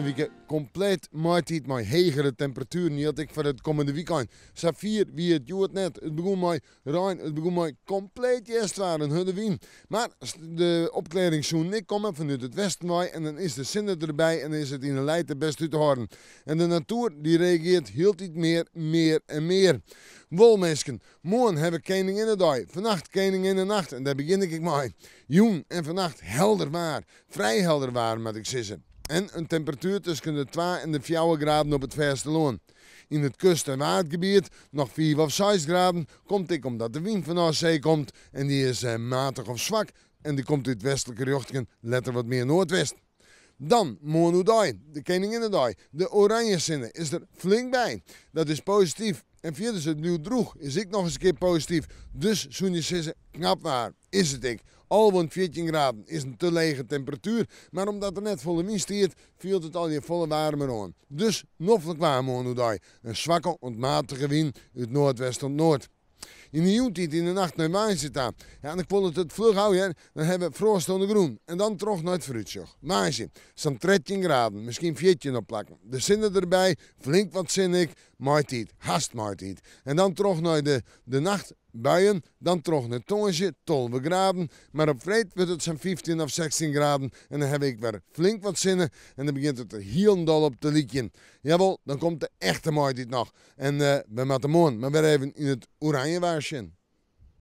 volgende week compleet maartijd met hegere temperaturen. Niet dat ik voor het komende weekend. Safier wie het joert net. Het begon met rein, het begon met compleet jest waren, hudde wien. Maar de opklaring zou niet komen vanuit het westen waai en dan is de zinnen erbij en dan is het in de leid best uit te houden. En de natuur die reageert heel iets meer en meer. Wolmensken, morgen hebben Koninginnedag, vannacht Koninginnennacht en daar begin ik mee. Jong en vannacht helder waar, vrij helder waar moet ik zeggen. En een temperatuur tussen de 2 en de 4 graden op het Versteloon. In het kust- en waardgebied nog 4 of 6 graden, komt ik omdat de wind van zee komt en die is matig of zwak en die komt uit westelijke richting, letter wat meer noordwest. Dan, Monodag, de Koninginnedag, de Oranjezinnen is er flink bij. Dat is positief. En via het nieuw droeg is ik nog eens een keer positief. Dus, zo'n je zeggen, knap waar, is het ik. Al rond 14 graden is een te lege temperatuur. Maar omdat er net volle wind stiert, viel het al je volle warmer aan. Dus, noffelijk waar, Monodag. Een zwakke, ontmatige wind uit noordwest tot noord. In de joentijd in de nacht naar Maai zit aan. Ja, en ik vond het vlug houden, dan hebben we frost onder groen. En dan terug naar het fruitje. Maai zo'n 13 graden, misschien 14 opplakken. De zinnen erbij, flink wat zin ik, maartijd, haast maartijd. En dan terug naar de nacht, buien, dan terug naar Tongensje, 12 graden. Maar op vrijdag wordt het zo'n 15 of 16 graden. En dan heb ik weer flink wat zinnen. En dan begint het er heel dol op te liedjen. Jawel, dan komt de echte maartijd nog. En we moeten morgen maar weer even in het oranje waarsjen.